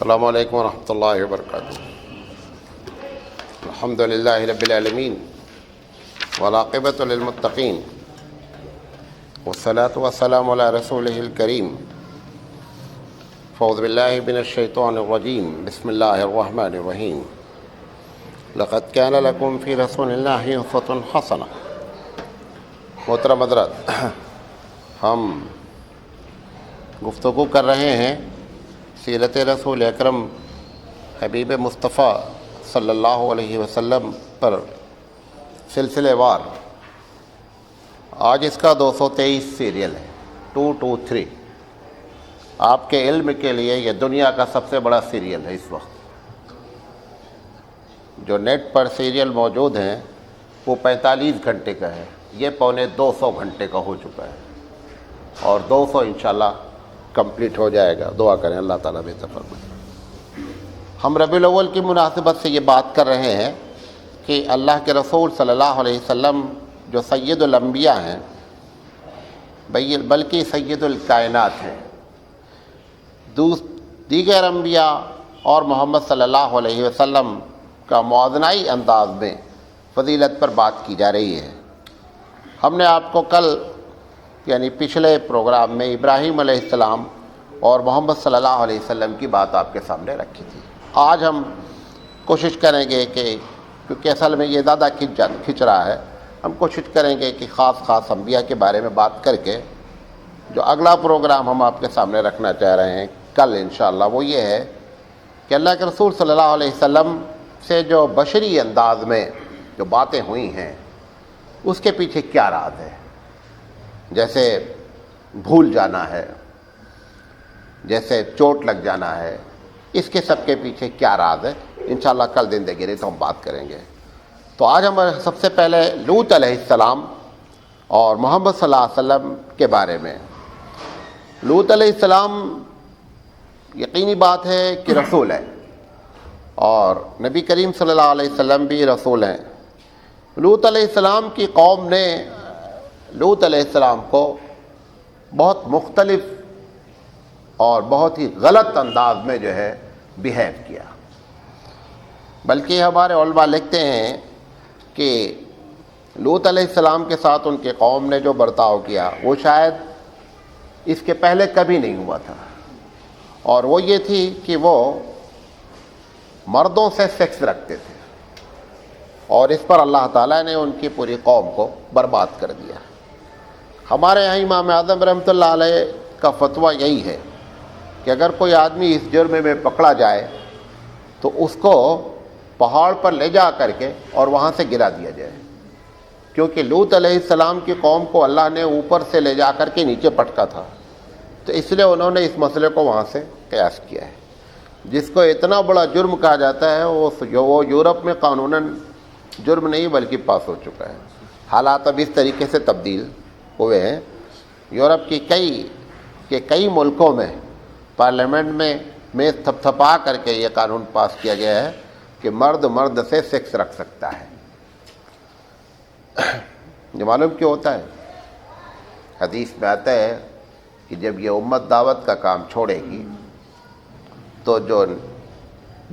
السلام علیکم ورحمۃ اللہ وبرکاتہ۔ الحمد للہ رب العالمین والعاقبۃ للمتقین والصلاۃ والسلام علی رسولہ الکریم۔ اعوذ باللہ من الشیطان الرجیم، بسم اللہ الرحمن الرحیم۔ لقد کان لکم فی رسول اللہ اسوۃ حسنہ۔ محترم حضرات، ہم گفتگو کر رہے ہیں سیرت رسول اکرم حبیب مصطفیٰ صلی اللہ علیہ وسلم پر سلسلے وار۔ آج اس کا 223 سیریل ہے، 223۔ آپ کے علم کے لیے یہ دنیا کا سب سے بڑا سیریل ہے۔ اس وقت جو نیٹ پر سیریل موجود ہیں وہ 45 گھنٹے کا ہے، یہ 250 گھنٹے کا ہو چکا ہے، اور 200 انشاءاللہ کمپلیٹ ہو جائے گا۔ دعا کریں اللہ تعالیٰ بہتر فرمائے۔ ہم ربیع الاول کی مناسبت سے یہ بات کر رہے ہیں کہ اللہ کے رسول صلی اللہ علیہ وسلم جو سید الانبیاء ہیں، بلکہ سید الکائنات ہیں، دیگر انبیاء اور محمد صلی اللہ علیہ وسلم کا موازنائی انداز میں فضیلت پر بات کی جا رہی ہے۔ ہم نے آپ کو کل یعنی پچھلے پروگرام میں ابراہیم علیہ السلام اور محمد صلی اللہ علیہ وسلم کی بات آپ کے سامنے رکھی تھی۔ آج ہم کوشش کریں گے کہ کیونکہ اصل میں یہ زیادہ کھنچ رہا ہے، ہم کوشش کریں گے کہ خاص انبیاء کے بارے میں بات کر کے جو اگلا پروگرام ہم آپ کے سامنے رکھنا چاہ رہے ہیں کل انشاءاللہ، وہ یہ ہے کہ اللہ کے رسول صلی اللہ علیہ وسلم سے جو بشری انداز میں جو باتیں ہوئی ہیں اس کے پیچھے کیا راز ہے۔ جیسے بھول جانا ہے، جیسے چوٹ لگ جانا ہے، اس کے سب کے پیچھے کیا راز ہے، انشاءاللہ کل دن دگیرے تو ہم بات کریں گے۔ تو آج ہم سب سے پہلے لوط علیہ السلام اور محمد صلی اللہ علیہ وسلم کے بارے میں۔ لوط علیہ السلام یقینی بات ہے کہ رسول ہے، اور نبی کریم صلی اللہ علیہ وسلم بھی رسول ہیں۔ لوط علیہ السلام کی قوم نے لوط علیہ السلام کو بہت مختلف اور بہت ہی غلط انداز میں جو ہے بیہیو کیا، بلکہ ہمارے علماء لکھتے ہیں کہ لوط علیہ السلام کے ساتھ ان کے قوم نے جو برتاؤ کیا وہ شاید اس کے پہلے کبھی نہیں ہوا تھا، اور وہ یہ تھی کہ وہ مردوں سے سیکس رکھتے تھے، اور اس پر اللہ تعالیٰ نے ان کی پوری قوم کو برباد کر دیا۔ ہمارے یہاں امام اعظم رحمۃ اللہ علیہ کا فتویٰ یہی ہے کہ اگر کوئی آدمی اس جرم میں پکڑا جائے تو اس کو پہاڑ پر لے جا کر کے اور وہاں سے گرا دیا جائے، کیونکہ لوط علیہ السلام کی قوم کو اللہ نے اوپر سے لے جا کر کے نیچے پٹکا تھا، تو اس لیے انہوں نے اس مسئلے کو وہاں سے قیاس کیا ہے۔ جس کو اتنا بڑا جرم کہا جاتا ہے وہ یورپ میں قانوناً جرم نہیں بلکہ پاس ہو چکا ہے۔ حالات اب اس طریقے سے تبدیل ہوئے ہیں۔ یورپ کی کئی ملکوں میں پارلیمنٹ میں میز تھپتھپا کر کے یہ قانون پاس کیا گیا ہے کہ مرد سے سیکس رکھ سکتا ہے۔ یہ معلوم کیوں ہوتا ہے؟ حدیث میں آتا ہے کہ جب یہ امت دعوت کا کام چھوڑے گی تو جو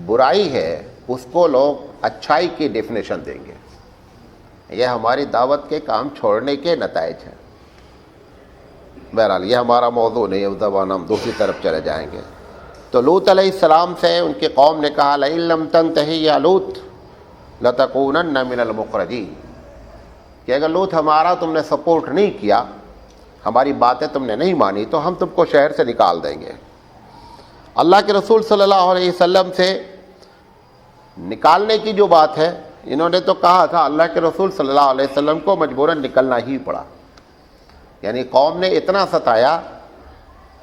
برائی ہے اس کو لوگ اچھائی کی ڈیفینیشن دیں گے۔ یہ ہماری دعوت کے کام چھوڑنے کے نتائج ہیں۔ بہرحال یہ ہمارا موضوع نہیں ہے، اس زبان ہم دوسری طرف چلے جائیں گے۔ تو لوط علیہ السلام سے ان کی قوم نے کہا لئن لم تنتہی یا لوط لتکونن من المخرجین، کہ اگر لوط ہمارا تم نے سپورٹ نہیں کیا، ہماری باتیں تم نے نہیں مانی، تو ہم تم کو شہر سے نکال دیں گے۔ اللہ کے رسول صلی اللہ علیہ وسلم سے نکالنے کی جو بات ہے، انہوں نے تو کہا تھا، اللہ کے رسول صلی اللہ علیہ وسلم کو مجبوراً نکلنا ہی پڑا۔ یعنی قوم نے اتنا ستایا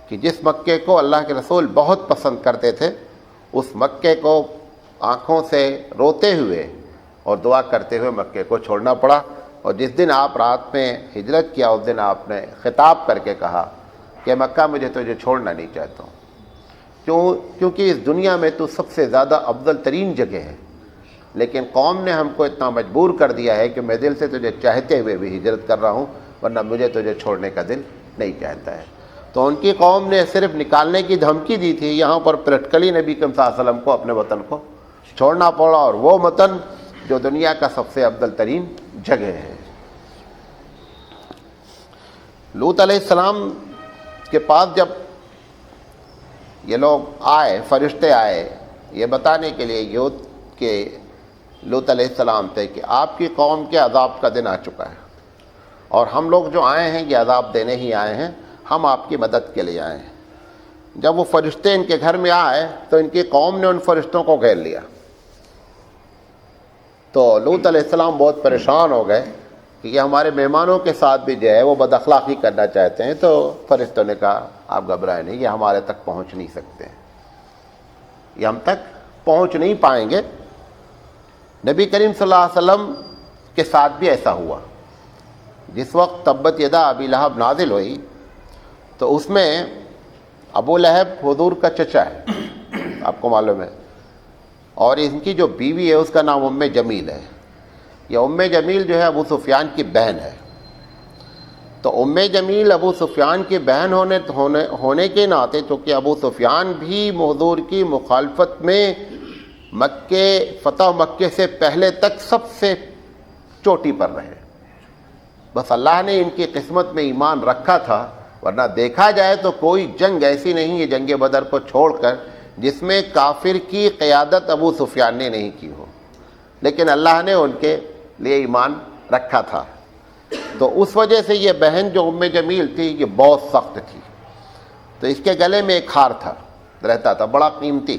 کہ جس مکے کو اللہ کے رسول بہت پسند کرتے تھے، اس مکے کو آنکھوں سے روتے ہوئے اور دعا کرتے ہوئے مکے کو چھوڑنا پڑا۔ اور جس دن آپ رات میں ہجرت کیا، اس دن آپ نے خطاب کر کے کہا کہ مکہ مجھے تجھے چھوڑنا نہیں چاہتا ہوں، کیونکہ اس دنیا میں تو سب سے زیادہ افضل ترین جگہ ہے، لیکن قوم نے ہم کو اتنا مجبور کر دیا ہے کہ میں دل سے تجھے چاہتے ہوئے بھی ہجرت کر رہا ہوں، ورنہ مجھے تجھے چھوڑنے کا دل نہیں چاہتا ہے۔ تو ان کی قوم نے صرف نکالنے کی دھمکی دی تھی، یہاں پر پریکٹیکلی نبی کریم صلی اللہ علیہ وسلم کو اپنے وطن کو چھوڑنا پڑا، اور وہ وطن جو دنیا کا سب سے افضل ترین جگہ ہے۔ لوط علیہ السلام کے پاس جب یہ لوگ آئے، فرشتے آئے یہ بتانے کے لیے کہ لوط علیہ السلام تھے کہ آپ کی قوم کے عذاب کا دن آ چکا ہے، اور ہم لوگ جو آئے ہیں یہ عذاب دینے ہی آئے ہیں، ہم آپ کی مدد کے لیے آئے ہیں۔ جب وہ فرشتے ان کے گھر میں آئے تو ان کی قوم نے ان فرشتوں کو گھیر لیا، تو لوط علیہ السلام بہت پریشان ہو گئے کہ یہ ہمارے مہمانوں کے ساتھ بھی جو ہے وہ بد اخلاقی کرنا چاہتے ہیں۔ تو فرشتوں نے کہا آپ گھبرائیں نہیں، یہ ہمارے تک پہنچ نہیں سکتے، یہ ہم تک پہنچ نہیں پائیں گے۔ نبی کریم صلی اللہ علیہ وسلم کے ساتھ بھی ایسا ہوا۔ جس وقت تبت یدا ابی لہب نازل ہوئی تو اس میں ابو لہب حضور کا چچا ہے، آپ کو معلوم ہے، اور ان کی جو بیوی ہے اس کا نام ام جمیل ہے۔ یہ ام جمیل جو ہے ابو سفیان کی بہن ہے۔ تو ام جمیل ابو سفیان کی بہن ہونے کے ناطے، چونکہ ابو سفیان بھی حضور کی مخالفت میں فتح مکے سے پہلے تک سب سے چوٹی پر رہے، بس اللہ نے ان کی قسمت میں ایمان رکھا تھا، ورنہ دیکھا جائے تو کوئی جنگ ایسی نہیں ہے جنگ بدر کو چھوڑ کر جس میں کافر کی قیادت ابو سفیان نے نہیں کی ہو، لیکن اللہ نے ان کے لیے ایمان رکھا تھا۔ تو اس وجہ سے یہ بہن جو ام جمیل تھی یہ بہت سخت تھی، تو اس کے گلے میں ایک ہار تھا رہتا تھا بڑا قیمتی،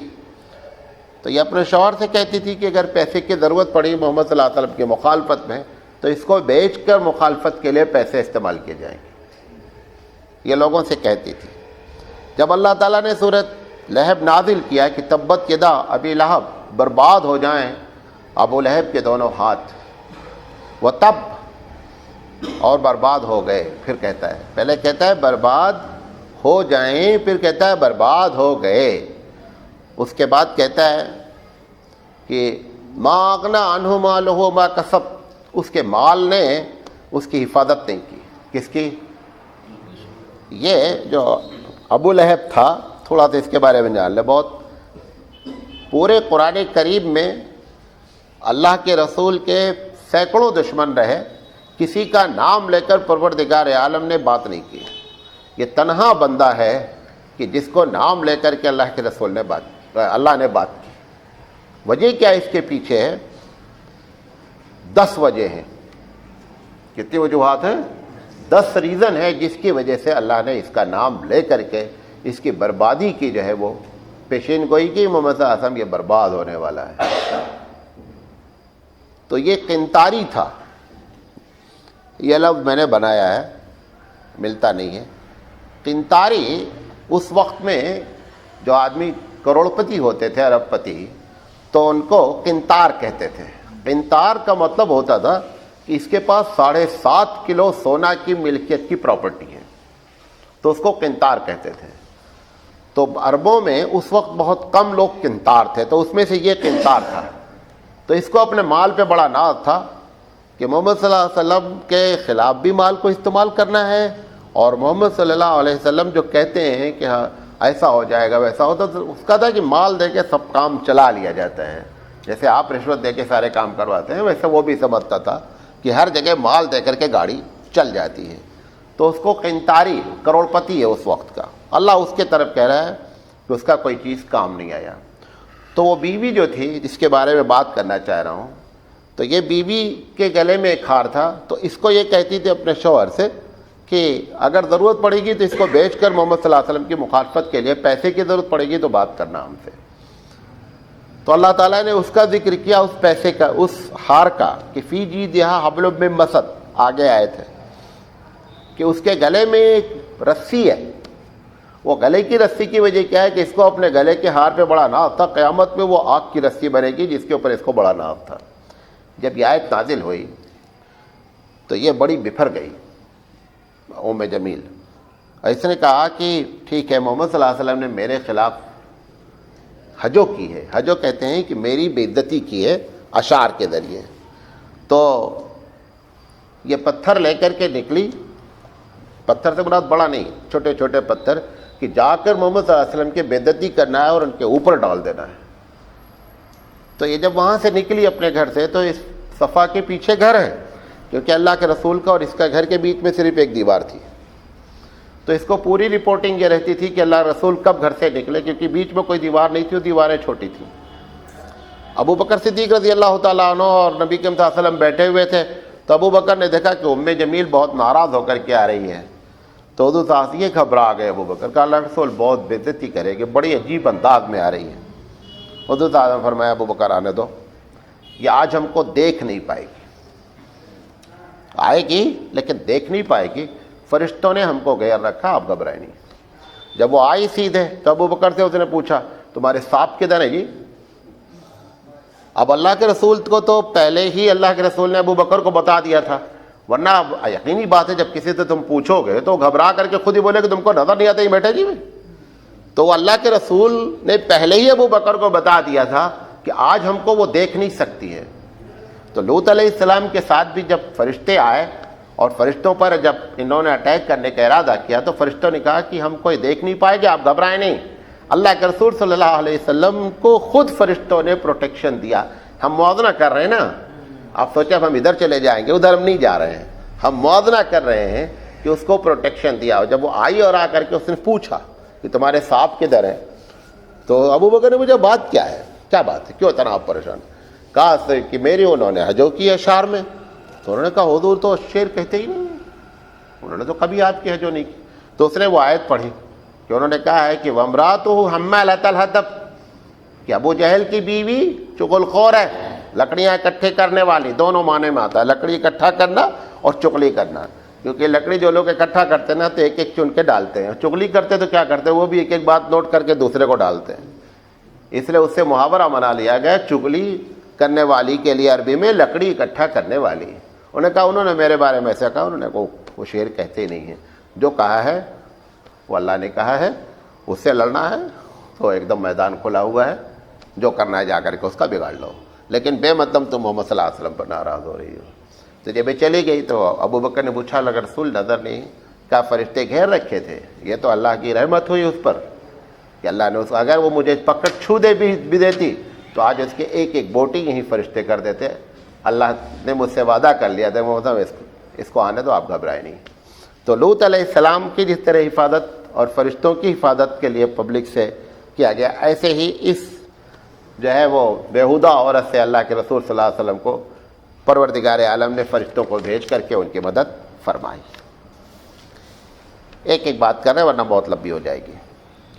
تو یہ اپنے شوہر سے کہتی تھی کہ اگر پیسے کی ضرورت پڑی محمد صلی اللہ علیہ وسلم کی مخالفت میں تو اس کو بیچ کر مخالفت کے لیے پیسے استعمال کیے جائیں گے، یہ لوگوں سے کہتی تھی۔ جب اللہ تعالیٰ نے سورۃ لہب نازل کیا کہ تبت یدا ابی لہب، برباد ہو جائیں ابو لہب کے دونوں ہاتھ، وہ تب اور برباد ہو گئے، پھر کہتا ہے، پہلے کہتا ہے برباد ہو جائیں، پھر کہتا ہے برباد ہو گئے، اس کے بعد کہتا ہے کہ ما اغنی عنہ مالہ ما کسب، اس کے مال نے اس کی حفاظت نہیں کی۔ کس کی؟ یہ جو ابو لہب تھا، تھوڑا سا اس کے بارے میں جان لیں۔ بہت پورے قرآن کریم میں اللہ کے رسول کے سینکڑوں دشمن رہے، کسی کا نام لے کر پروردگار عالم نے بات نہیں کی۔ یہ تنہا بندہ ہے کہ جس کو نام لے کر کے اللہ کے رسول نے اللہ نے بات کی۔ وجہ کیا اس کے پیچھے ہے؟ 10 وجہ ہیں۔ کتنی وجوہات ہیں؟ 10 ریزن ہے جس کی وجہ سے اللہ نے اس کا نام لے کر کے اس کی بربادی کی جو ہے وہ پیشین گوئی کی، محمد صلی اللہ علیہ وسلم یہ برباد ہونے والا ہے۔ تو یہ قنطاری تھا، یہ لفظ میں نے بنایا ہے، ملتا نہیں ہے۔ قنطاری اس وقت میں جو آدمی کروڑ پتی ہوتے تھے، ارب پتی، تو ان کو قنطار کہتے تھے۔ قنطار کا مطلب ہوتا تھا کہ اس کے پاس 7.5 کلو سونا کی ملکیت کی پراپرٹی ہے، تو اس کو قنطار کہتے تھے۔ تو عربوں میں اس وقت بہت کم لوگ قنطار تھے، تو اس میں سے یہ قنطار تھا۔ تو اس کو اپنے مال پہ بڑا ناز تھا کہ محمد صلی اللہ علیہ وسلم کے خلاف بھی مال کو استعمال کرنا ہے، اور محمد صلی اللہ علیہ وسلم جو کہتے ہیں کہ ہاں ایسا ہو جائے گا ویسا ہوتا، تو اس کا تھا کہ مال دے کے سب کام چلا لیا جاتا ہے، جیسے آپ رشوت دے کے سارے کام کرواتے ہیں ویسے وہ بھی سمجھتا تھا کہ ہر جگہ مال دے کر کے گاڑی چل جاتی ہے۔ تو اس کو قنطاری، کروڑ پتی ہے اس وقت کا، اللہ اس کے طرف کہہ رہا ہے کہ اس کا کوئی چیز کام نہیں آیا۔ تو وہ بیوی جو تھی جس کے بارے میں بات کرنا چاہ رہا ہوں، تو یہ بیوی کے گلے میں ایک ہار تھا، تو اس کو یہ کہتی تھی اپنے شوہر سے کہ اگر ضرورت پڑے گی تو اس کو بیچ کر محمد صلی اللہ علیہ وسلم کی مخالفت کے لیے پیسے کی ضرورت پڑے گی تو بات کرنا ہم سے۔ تو اللہ تعالیٰ نے اس کا ذکر کیا، اس پیسے کا، اس ہار کا، کہ فی جیدہا حبل من مسد، آگے آئے تھے کہ اس کے گلے میں ایک رسی ہے۔ وہ گلے کی رسی کی وجہ کیا ہے کہ اس کو اپنے گلے کے ہار پہ بڑا ناز تھا، قیامت میں وہ آگ کی رسی بنے گی جس کے اوپر اس کو بڑا ناز تھا۔ جب یہ آیت نازل ہوئی تو یہ بڑی بفر گئی ام جمیل، اس نے کہا کہ ٹھیک ہے، محمد صلی اللہ علیہ وسلم نے میرے خلاف حجو کی ہے، حجو کہتے ہیں کہ میری بے عزتی کی ہے اشعار کے ذریعے۔ تو یہ پتھر لے کر کے نکلی پتھر سے مراد بڑا نہیں، چھوٹے چھوٹے پتھر، کہ جا کر محمد صلی اللہ علیہ وسلم کی بے عزتی کرنا ہے اور ان کے اوپر ڈال دینا ہے۔ تو یہ جب وہاں سے نکلی اپنے گھر سے تو اس صفا کے پیچھے گھر ہے، کیونکہ اللہ کے رسول کا اور اس کا گھر کے بیچ میں صرف ایک دیوار تھی، تو اس کو پوری رپورٹنگ یہ رہتی تھی کہ اللہ رسول کب گھر سے نکلے، کیونکہ بیچ میں کوئی دیوار نہیں تھی، وہ دیواریں چھوٹی تھیں۔ ابو بکر صدیق رضی اللہ تعالیٰ عنہ اور نبی کریم صلی اللہ علیہ وسلم بیٹھے ہوئے تھے، تو ابو بکر نے دیکھا کہ ام جمیل بہت ناراض ہو کر کے آ رہی ہے، تو حضور صلی اللہ علیہ وسلم یہ گھبرا گئے ابو بکر کا، اللہ رسول بہت بے عزتی کرے گی، بڑی عجیب انداز میں آ رہی ہے۔ حضور صلی اللہ علیہ وسلم نے فرمایا ابو بکر آنے دو، یہ آج ہم کو دیکھ نہیں پائے گی، آئے گی لیکن دیکھ نہیں پائے گی، فرشتوں نے ہم کو گھیر رکھا، آپ گھبرائے نہیں۔ جب وہ آئی سیدھے تو ابو بکر سے اس نے پوچھا تمہارے سانپ کدھر ہے جی؟ اب اللہ کے رسول کو تو پہلے ہی اللہ کے رسول نے ابو بکر کو بتا دیا تھا، ورنہ اب یقینی بات ہے جب کسی سے تم پوچھو گے تو گھبرا کر کے خود ہی بولے کہ تم کو نظر نہیں آتا یہ بیٹھے جی میں، تو اللہ کے رسول نے پہلے ہی ابو بکر کو بتا دیا تھا کہ آج ہم کو وہ دیکھ نہیں سکتی ہے۔ تو لوط علیہ السلام کے ساتھ بھی جب فرشتے آئے اور فرشتوں پر جب انہوں نے اٹیک کرنے کا ارادہ کیا تو فرشتوں نے کہا کہ ہم کوئی دیکھ نہیں پائے گے، آپ گھبرائیں نہیں۔ اللہ کے رسول صلی اللہ علیہ وسلم کو خود فرشتوں نے پروٹیکشن دیا۔ ہم موازنہ کر رہے ہیں نا، آپ سوچیں اب ہم ادھر چلے جائیں گے، ادھر ہم نہیں جا رہے ہیں، ہم موازنہ کر رہے ہیں کہ اس کو پروٹیکشن دیا۔ اور جب وہ آئی اور آ کر کے اس نے پوچھا کہ تمہارے سانپ کدھر ہے، تو ابو بکر نے مجھے بات کیا ہے، کیا بات ہے، کیوں اتنا آپ پریشان؟ کہا کہ میری انہوں نے حجو کی ہے شعر میں، تو انہوں نے کہا حضور تو شعر کہتے ہی نہیں، انہوں نے تو کبھی آپ کی حجو نہیں کی۔ تو اس نے وہ آیت پڑھی کہ انہوں نے کہا ہے کہ وَامْرَأَتُهُ حَمَّالَةَ الْحَطَبِ، کہ ابو جہل کی بیوی چغل خور ہے، لکڑیاں اکٹھے کرنے والی، دونوں معنی میں آتا ہے، لکڑی اکٹھا کرنا اور چغلی کرنا، کیونکہ لکڑی جو لوگ اکٹھا کرتے ہیں نا تو ایک ایک چن کے ڈالتے ہیں، چغلی کرتے تو کیا کرتے ہیں، وہ بھی ایک ایک بات نوٹ کر کے دوسرے کو ڈالتے ہیں، اس لیے اس سے محاورہ بنا لیا گیا چغلی کرنے والی کے لیے عربی میں لکڑی اکٹھا کرنے والی۔ انہوں نے کہا انہوں نے میرے بارے میں ایسا کہا، انہوں نے وہ شعر کہتے ہی نہیں ہیں، جو کہا ہے وہ اللہ نے کہا ہے، اس سے لڑنا ہے تو ایک دم میدان کھلا ہوا ہے، جو کرنا ہے جا کر کے اس کا بگاڑ لو، لیکن بے مطلب تم محمد صلی اللہ علیہ وسلم پر ناراض ہو رہی ہو۔ تو جب یہ چلی گئی تو ابو بکر نے پوچھا لگا رسول نظر نہیں، کیا فرشتے گھیر رکھے تھے؟ یہ تو اللہ کی رحمت ہوئی اس پر کہ اللہ نے اگر وہ مجھے پکڑ چھو دے بھی دیتی تو آج اس کے ایک ایک بوٹی یہیں فرشتے کر دیتے۔ اللہ نے مجھ سے وعدہ کر لیا تھا، مطلب اس کو آنے دو، آپ گھبرائے نہیں۔ تو لوط علیہ السلام کی جس طرح حفاظت اور فرشتوں کی حفاظت کے لیے پبلک سے کیا گیا، ایسے ہی اس جو ہے وہ بیہودہ عورت سے اللہ کے رسول صلی اللہ علیہ وسلم کو پروردگار عالم نے فرشتوں کو بھیج کر کے ان کی مدد فرمائی۔ ایک ایک بات کر رہے ہیں ورنہ بہت لمبی ہو جائے گی۔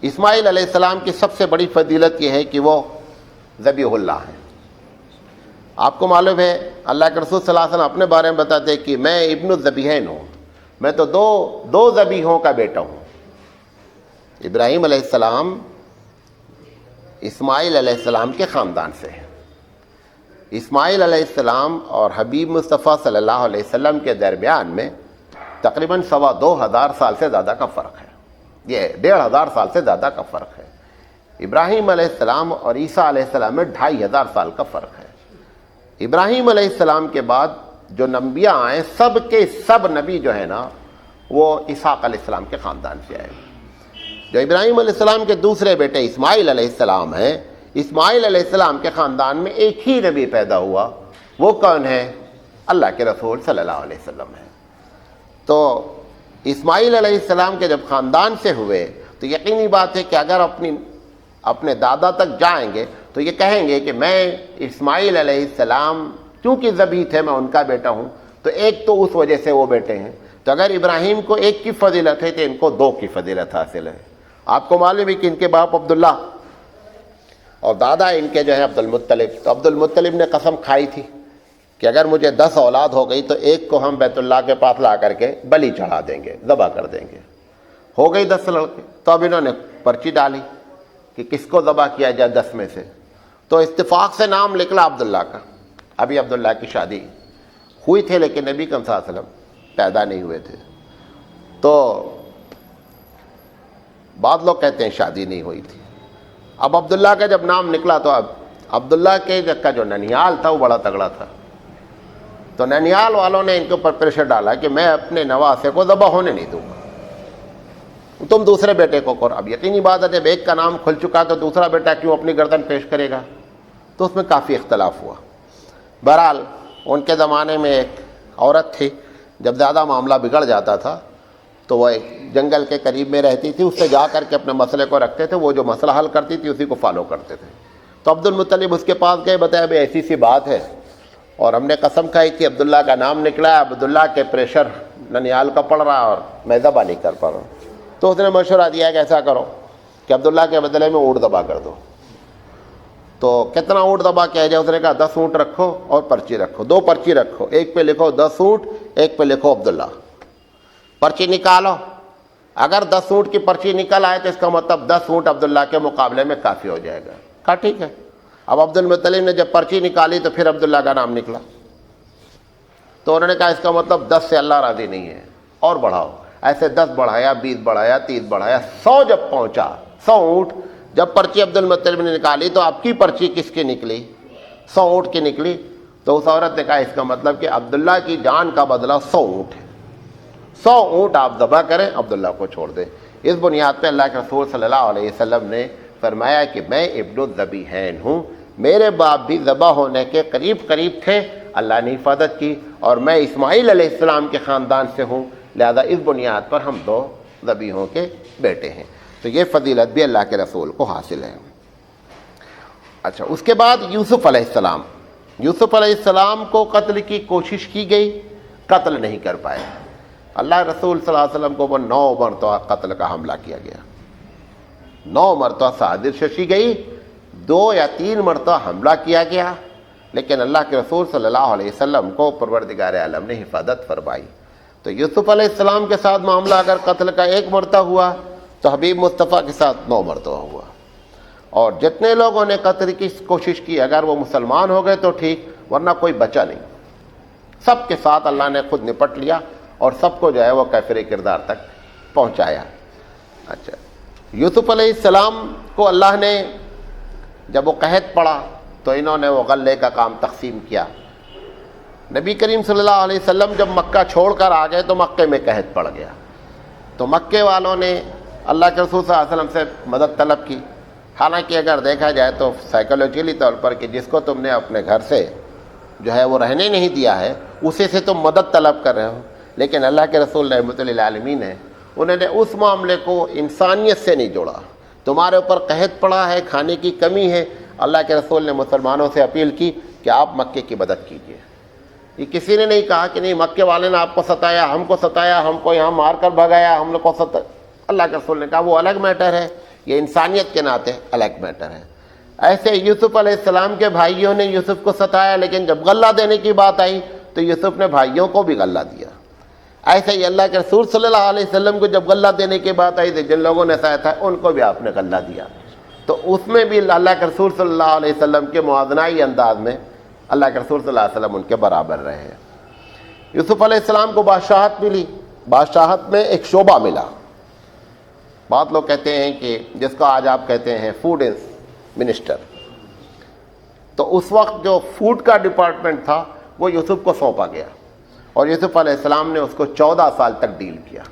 اسماعیل علیہ السلام کی سب سے بڑی فضیلت یہ ہے کہ وہ ذبیح اللہ ہیں۔ آپ کو معلوم ہے اللہ کے رسول صلی اللہ علیہ وسلم اپنے بارے میں بتاتے ہیں کہ میں ابن الذبیحین ہوں، میں تو دو ذبیحوں کا بیٹا ہوں۔ ابراہیم علیہ السلام اسماعیل علیہ السلام کے خاندان سے ہے۔ اسماعیل علیہ السلام اور حبیب مصطفیٰ صلی اللہ علیہ وسلم کے درمیان میں تقریباً 2,2500 سال سے زیادہ کا فرق ہے، یہ 1,500 سال سے زیادہ کا فرق ہے۔ ابراہیم علیہ السلام اور عیسیٰ علیہ السلام میں 2,500 سال کا فرق ہے۔ ابراہیم علیہ السلام کے بعد جو انبیاء آئے سب کے سب نبی جو ہے نا وہ اسحاق علیہ السلام کے خاندان سے آئے۔ جو ابراہیم علیہ السلام کے دوسرے بیٹے اسماعیل علیہ السلام ہیں، اسماعیل علیہ السلام کے خاندان میں ایک ہی نبی پیدا ہوا، وہ کون ہے؟ اللہ کے رسول صلی اللہ علیہ وسلم ہے۔ تو اسماعیل علیہ السلام کے جب خاندان سے ہوئے تو یقینی بات ہے کہ اگر اپنے دادا تک جائیں گے تو یہ کہیں گے کہ میں اسماعیل علیہ السلام کیونکہ ذبیح تھے میں ان کا بیٹا ہوں، تو ایک تو اس وجہ سے وہ بیٹے ہیں۔ تو اگر ابراہیم کو ایک کی فضیلت ہے تو ان کو 2 کی فضیلت حاصل ہے۔ آپ کو معلوم ہے کہ ان کے باپ عبداللہ اور دادا ان کے جو ہے عبد المطلب، تو عبد المطلب نے قسم کھائی تھی کہ اگر مجھے 10 اولاد ہو گئی تو ایک کو ہم بیت اللہ کے پاس لا کر کے بلی چڑھا دیں گے، ذبح کر دیں گے۔ ہو گئی 10 لڑکے، تو اب انہوں نے پرچی ڈالی کہ کس کو ذبح کیا جائے 10 میں سے، تو اتفاق سے نام نکلا عبداللہ کا۔ ابھی عبداللہ کی شادی ہوئی تھی لیکن نبی صلی اللہ علیہ وسلم پیدا نہیں ہوئے تھے، تو بعض لوگ کہتے ہیں شادی نہیں ہوئی تھی۔ اب عبداللہ کا جب نام نکلا تو اب عبداللہ کے کا جو ننیال تھا وہ بڑا تگڑا تھا، تو ننیال والوں نے ان کے اوپر پریشر ڈالا کہ میں اپنے نواسے کو ذبح ہونے نہیں دوں گا۔ تم دوسرے بیٹے کو کرو. اب یقینی بات ہے جب ایک کا نام کھل چکا تو دوسرا بیٹا کیوں اپنی گردن پیش کرے گا؟ تو اس میں کافی اختلاف ہوا. بہرحال ان کے زمانے میں ایک عورت تھی، جب زیادہ معاملہ بگڑ جاتا تھا تو وہ ایک جنگل کے قریب میں رہتی تھی، اس سے جا کر کے اپنے مسئلے کو رکھتے تھے، وہ جو مسئلہ حل کرتی تھی اسی کو فالو کرتے تھے. تو عبد المطلب اس کے پاس گئے، بتایا بھائی ایسی سی بات ہے اور ہم نے قسم کھائی کہ عبداللہ کا نام نکلا ہے، عبداللہ کے پریشر ننیال کا پڑ رہا اور میں ذبح نہیں کر پا رہا ہوں. تو اس نے مشورہ دیا کہ ایسا کرو کہ عبداللہ کے بدلے میں اونٹ ذبح کر دو. تو کتنا اونٹ ذبح کیا جائے؟ اس نے کہا 10 اونٹ رکھو اور پرچی رکھو، 2 پرچی رکھو، ایک پہ لکھو 10 اونٹ، ایک پہ لکھو عبداللہ. پرچی نکالو، اگر 10 اونٹ کی پرچی نکل آئے تو اس کا مطلب 10 اونٹ عبداللہ کے مقابلے میں کافی ہو جائے گا. کہا ٹھیک ہے. اب عبد المطلب نے جب پرچی نکالی تو پھر عبداللہ کا نام نکلا. تو انہوں نے کہا اس کا مطلب 10 سے اللہ راضی نہیں ہے اور بڑھاؤ. ایسے 10 بڑھایا، 20 بڑھایا، 30 بڑھایا، 100 جب پہنچا، 100 اونٹ جب پرچی عبد المطلب نے نکالی تو آپ کی پرچی کس کی نکلی؟ 100 اونٹ کی نکلی. تو اس عورت نے کہا اس کا مطلب کہ عبداللہ کی جان کا بدلہ 100 اونٹ ہے، 100 اونٹ آپ ذبح کریں، عبداللہ کو چھوڑ دیں. اس بنیاد پہ اللہ کے رسول صلی اللہ علیہ وسلم نے فرمایا کہ میں ابن الذبیحین ہوں، میرے باپ بھی ذبح ہونے کے قریب تھے، اللہ نے حفاظت کی، اور میں اسماعیل علیہ السلام کے خاندان سے ہوں، لہذا اس بنیاد پر ہم 2 ذبیحوں کے بیٹے ہیں. تو یہ فضیلت بھی اللہ کے رسول کو حاصل ہے. اچھا، اس کے بعد یوسف علیہ السلام. یوسف علیہ السلام کو قتل کی کوشش کی گئی، قتل نہیں کر پائے. اللہ رسول صلی اللہ علیہ وسلم کو وہ 9 مرتبہ قتل کا حملہ کیا گیا، 9 مرتبہ سازش رچی گئی، 2 یا 3 مرتبہ حملہ کیا گیا، لیکن اللہ کے رسول صلی اللہ علیہ وسلم کو پروردگار عالم نے حفاظت فرمائی. تو یوسف علیہ السلام کے ساتھ معاملہ اگر قتل کا 1 مرتبہ ہوا تو حبیب مصطفیٰ کے ساتھ 9 مرتبہ ہوا. اور جتنے لوگوں نے قتل کی کوشش کی اگر وہ مسلمان ہو گئے تو ٹھیک، ورنہ کوئی بچا نہیں. سب کے ساتھ اللہ نے خود نپٹ لیا اور سب کو جو ہے وہ کافر کردار تک پہنچایا. اچھا، یوسف علیہ السلام کو اللہ نے جب وہ قحط پڑا تو انہوں نے وہ غلے کا کام تقسیم کیا. نبی کریم صلی اللہ علیہ وسلم جب مکہ چھوڑ کر آ گئے تو مکے میں قحط پڑ گیا. تو مکے والوں نے اللہ کے رسول صلی اللہ علیہ وسلم سے مدد طلب کی. حالانکہ اگر دیکھا جائے تو سائیکولوجیکلی طور پر کہ جس کو تم نے اپنے گھر سے جو ہے وہ رہنے نہیں دیا ہے اسے سے تم مدد طلب کر رہے ہو، لیکن اللہ کے رسول رحمۃ للعالمین ہے، انہوں نے اس معاملے کو انسانیت سے نہیں جوڑا. تمہارے اوپر قحط پڑا ہے، کھانے کی کمی ہے، اللہ کے رسول نے مسلمانوں سے اپیل کی کہ آپ مکے کی مدد کیجیے. یہ کسی نے نہیں کہا کہ نہیں مکے والے نے آپ کو ستایا، ہم کو ستایا، ہم کو یہاں مار کر بھگایا، ہم لوگ کو ستایا. اللہ کے رسول نے کہا وہ الگ میٹر ہے، یہ انسانیت کے ناطے الگ میٹر ہے. ایسے یوسف علیہ السلام کے بھائیوں نے یوسف کو ستایا، لیکن جب غلہ دینے کی بات آئی تو یوسف نے بھائیوں کو بھی غلہ دیا. ایسے ہی اللہ کے رسول صلی اللہ علیہ وسلم کو جب غلہ دینے کی بات آئی تو جن لوگوں نے ستایا تھا ان کو بھی آپ نے غلہ دیا. تو اس میں بھی اللہ کے رسول صلی اللہ علیہ وسلم کے موازنائی انداز میں اللہ کے رسول صلی اللہ علیہ وسلم ان کے برابر رہے ہیں. یوسف علیہ السلام کو بادشاہت ملی، بادشاہت میں ایک شعبہ ملا. بہت لوگ کہتے ہیں کہ جس کو آج آپ کہتے ہیں فوڈ منسٹر، تو اس وقت جو فوڈ کا ڈپارٹمنٹ تھا وہ یوسف کو سونپا گیا، اور یوسف علیہ السلام نے اس کو 14 سال تک ڈیل کیا.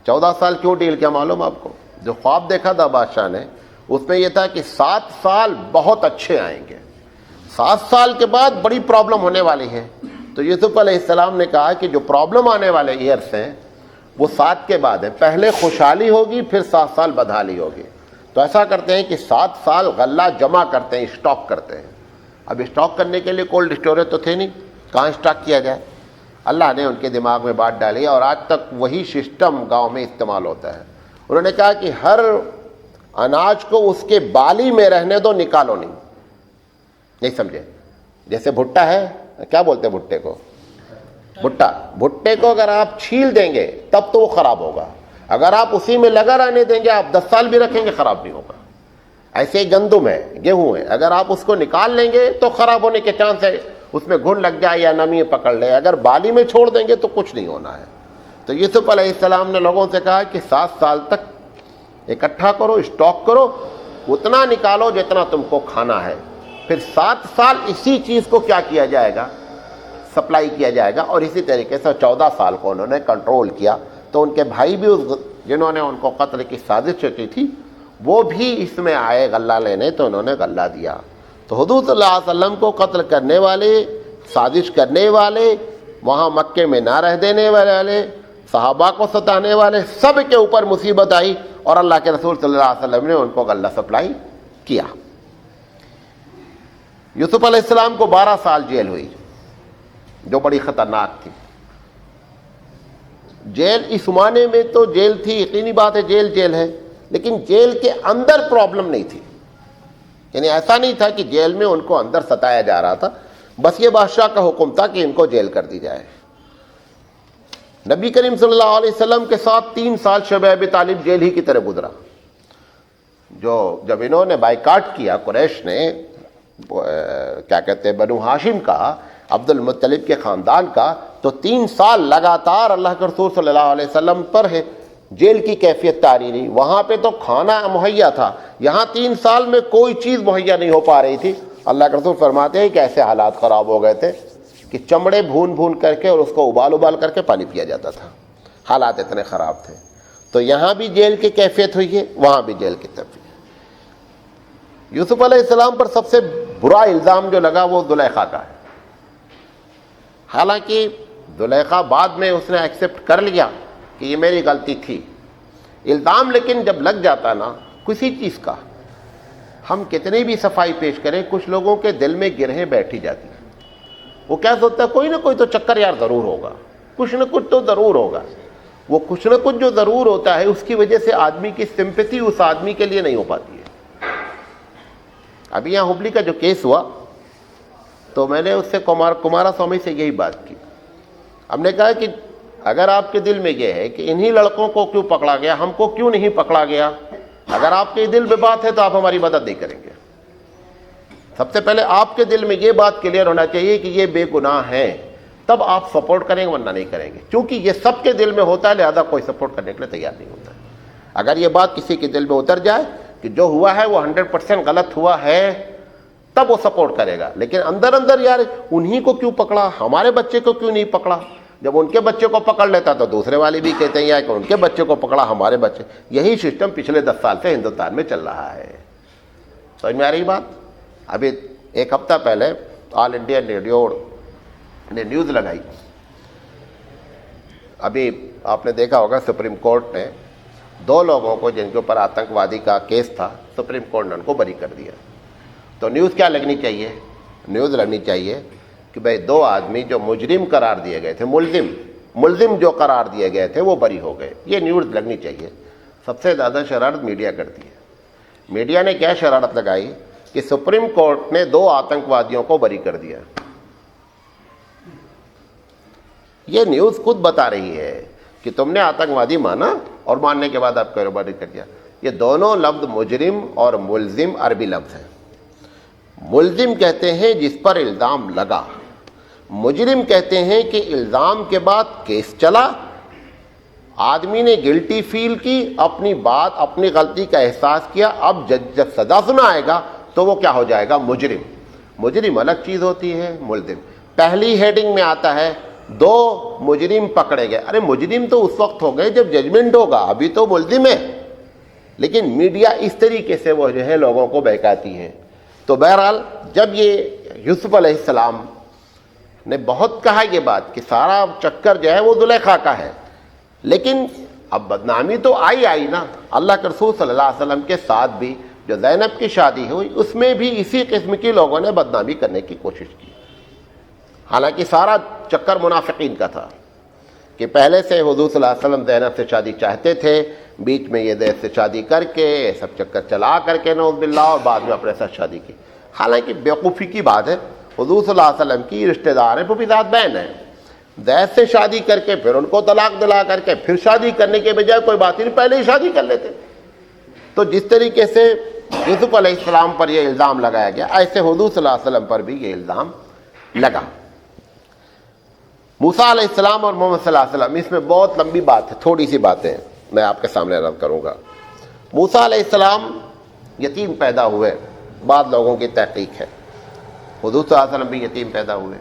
14 سال کیوں ڈیل کیا معلوم آپ کو؟ جو خواب دیکھا تھا بادشاہ نے اس میں یہ تھا کہ 7 سال بہت اچھے آئیں گے، 7 سال کے بعد بڑی پرابلم ہونے والی ہے. تو یوسف علیہ السلام نے کہا کہ جو پرابلم آنے والے ایئرس ہیں وہ 7 کے بعد ہے، پہلے خوشحالی ہوگی پھر 7 سال بدحالی ہوگی. تو ایسا کرتے ہیں کہ 7 سال غلہ جمع کرتے ہیں، اسٹاک کرتے ہیں. اب اسٹاک کرنے کے لیے کولڈ اسٹوریج تو تھے نہیں، کہاں اسٹاک کیا جائے؟ اللہ نے ان کے دماغ میں بات ڈالی اور آج تک وہی سسٹم گاؤں میں استعمال ہوتا ہے. انہوں نے کہا کہ ہر اناج کو اس کے بالی میں رہنے دو، نکالو نہیں سمجھے؟ جیسے بھٹا ہے، کیا بولتے ہیں بھٹے کو؟ بھٹا. بھٹے کو اگر آپ چھیل دیں گے تب تو وہ خراب ہوگا، اگر آپ اسی میں لگا رہنے دیں گے آپ 10 سال بھی رکھیں گے خراب نہیں ہوگا. ایسے ہی گندم ہے، گیہوں ہے، اگر آپ اس کو نکال لیں گے تو خراب ہونے کے چانس ہے، اس میں گھن لگ جائے یا نمی پکڑ لے. اگر بالی میں چھوڑ دیں گے تو کچھ نہیں ہونا ہے. تو یوسف علیہ السلام نے لوگوں سے کہا کہ 7 سال تک اکٹھا کرو، اسٹاک کرو، اتنا نکالو جتنا تم کو کھانا ہے. پھر 7 سال اسی چیز کو کیا کیا جائے گا؟ سپلائی کیا جائے گا. اور اسی طریقے سے 14 سال کو انہوں نے کنٹرول کیا. تو ان کے بھائی بھی اس جنہوں نے ان کو قتل کی سازش کی تھی وہ بھی اس میں آئے غلہ لینے، تو انہوں نے غلہ دیا۔ تو حضور صلی اللہ علیہ وسلم کو قتل کرنے والے، سازش کرنے والے، وہاں مکے میں نہ رہ دینے والے، صحابہ کو ستانے والے، سب کے اوپر مصیبت آئی اور اللہ کے رسول صلی اللہ علیہ وسلم نے ان کو غلہ سپلائی کیا۔ یوسف علیہ السلام کو 12 سال جیل ہوئی، جو بڑی خطرناک تھی۔ جیل اس معنی میں تو جیل تھی، یقینی بات ہے جیل ہے، لیکن جیل کے اندر پرابلم نہیں تھی، یعنی ایسا نہیں تھا کہ جیل میں ان کو اندر ستایا جا رہا تھا، بس یہ بادشاہ کا حکم تھا کہ ان کو جیل کر دی جائے۔ نبی کریم صلی اللہ علیہ وسلم کے ساتھ 3 سال شب ابی طالب جیل ہی کی طرح گزرا۔ جب انہوں نے بائیکاٹ کیا قریش نے، کیا کہتے ہیں، بنو ہاشم کا، عبد المطلب کے خاندان کا، تو 3 سال لگاتار اللہ کے رسول صلی اللہ علیہ وسلم پر ہے جیل کی کیفیت طاری رہی۔ وہاں پہ تو کھانا مہیا تھا، یہاں 3 سال میں کوئی چیز مہیا نہیں ہو پا رہی تھی۔ اللہ کے رسول فرماتے ہیں کہ ایسے حالات خراب ہو گئے تھے کہ چمڑے بھون کر کے اور اس کو ابال کر کے پانی پیا جاتا تھا، حالات اتنے خراب تھے۔ تو یہاں بھی جیل کی کیفیت ہوئی ہے، وہاں بھی جیل کی کیفیت۔ یوسف علیہ السلام پر سب سے برا الزام جو لگا وہ زلیخا کا ہے۔ حالانکہ زلیخا بعد میں اس نے ایکسیپٹ کر لیا کہ یہ میری غلطی تھی۔ الزام لیکن جب لگ جاتا نا کسی چیز کا، ہم کتنی بھی صفائی پیش کریں، کچھ لوگوں کے دل میں گرہیں بیٹھی جاتی ہیں۔ وہ کیا سوچتا ہے، کوئی نہ کوئی تو چکر یار ضرور ہوگا، کچھ نہ کچھ تو ضرور ہوگا۔ وہ کچھ نہ کچھ جو ضرور ہوتا ہے اس کی وجہ سے آدمی کی سمپیتھی اس آدمی کے لیے نہیں ہو پاتی ہے۔ ابھی یہاں ہبلی کا جو کیس ہوا تو میں نے اس سے کمارا سوامی سے یہی بات کی۔ ہم نے کہا کہ اگر آپ کے دل میں یہ ہے کہ انہی لڑکوں کو کیوں پکڑا گیا، ہم کو کیوں نہیں پکڑا گیا، اگر آپ کے دل میں بات ہے تو آپ ہماری مدد نہیں کریں گے۔ سب سے پہلے آپ کے دل میں یہ بات کلیئر ہونا چاہیے کہ یہ بے گناہ ہیں، تب آپ سپورٹ کریں گے، ورنہ نہیں کریں گے، کیونکہ یہ سب کے دل میں ہوتا ہے، لہذا کوئی سپورٹ کرنے کے لیے تیار نہیں ہوتا ہے۔ اگر یہ بات کسی کے دل میں اتر جائے کہ جو ہوا ہے وہ 100% غلط ہوا ہے، تب وہ سپورٹ کرے گا۔ لیکن اندر اندر یار انہی کو کیوں پکڑا، ہمارے بچے کو کیوں نہیں پکڑا، جب ان کے بچے کو پکڑ لیتا تو دوسرے والے بھی کہتے ہیں کہ ان کے بچے کو پکڑا، ہمارے بچے۔ یہی سسٹم پچھلے 10 سال سے ہندوستان میں چل رہا ہے۔ سمجھ میں آ رہی بات؟ ابھی 1 ہفتہ پہلے آل انڈیا ریڈیو نے نیوز لگائی، ابھی آپ نے دیکھا ہوگا سپریم کورٹ نے 2 لوگوں کو جن کے اوپر آتنکوادی کا کیس تھا، سپریم کورٹ نے ان کو بری کر دیا۔ تو نیوز کیا لگنی چاہیے؟ نیوز لگنی چاہیے کہ بھئی 2 آدمی جو مجرم قرار دیے گئے تھے، ملزم جو قرار دیے گئے تھے وہ بری ہو گئے، یہ نیوز لگنی چاہیے۔ سب سے زیادہ شرارت میڈیا کرتی ہے۔ میڈیا نے کیا شرارت لگائی کہ سپریم کورٹ نے 2 آتنکوادیوں کو بری کر دیا۔ یہ نیوز خود بتا رہی ہے کہ تم نے آتنکوادی مانا اور ماننے کے بعد آپ کو بری کر دیا۔ یہ دونوں لفظ مجرم اور ملزم عربی لفظ ہیں۔ ملزم کہتے ہیں جس پر الزام لگا، مجرم کہتے ہیں کہ الزام کے بعد کیس چلا، آدمی نے گلٹی فیل کی، اپنی بات، اپنی غلطی کا احساس کیا، اب جب سزا سنا آئے گا تو وہ کیا ہو جائے گا؟ مجرم۔ مجرم الگ چیز ہوتی ہے، ملزم پہلی ہیڈنگ میں آتا ہے 2 مجرم پکڑے گئے۔ ارے مجرم تو اس وقت ہو گئے جب ججمنٹ ہوگا، ابھی تو ملزم ہے۔ لیکن میڈیا اس طریقے سے وہ جو ہے لوگوں کو بہکاتی ہے۔ تو بہرحال جب یہ یوسف علیہ السلام نے بہت کہا یہ بات کہ سارا چکر جو ہے وہ زلیخا کا ہے، لیکن اب بدنامی تو آئی نا۔ اللہ کے رسول صلی اللہ علیہ وسلم کے ساتھ بھی جو زینب کی شادی ہوئی اس میں بھی اسی قسم کی لوگوں نے بدنامی کرنے کی کوشش کی، حالانکہ سارا چکر منافقین کا تھا کہ پہلے سے حضور صلی اللہ علیہ وسلم زینب سے شادی چاہتے تھے، بیچ میں یہ زید سے شادی کر کے سب چکر چلا کر کے نعوذ باللہ، اور بعد میں اپنے ساتھ شادی کی۔ حالانکہ بیوقوفی کی بات ہے، حضور صلی اللہ علیہ وسلم کی رشتہ دار ہیں، پھوپھی زاد بہن ہیں، زید سے شادی کر کے پھر ان کو طلاق دلا کر کے پھر شادی کرنے کے بجائے کوئی بات ہی نہیں، پہلے ہی شادی کر لیتے۔ تو جس طریقے سے یوسف علیہ السلام پر یہ الزام لگایا گیا، ایسے حضور صلی اللہ علیہ وسلم پر بھی یہ الزام لگا۔ موسیٰ علیہ السلام اور محمد صلی اللہ علیہ وسلم، اس میں بہت لمبی بات ہے، تھوڑی سی باتیں میں آپ کے سامنے عرض کروں گا۔ موسیٰ علیہ السلام یتیم پیدا ہوئے، بعض لوگوں کی تحقیق ہے، حضور صلی اللہ علیہ وسلم بھی یتیم پیدا ہوئے۔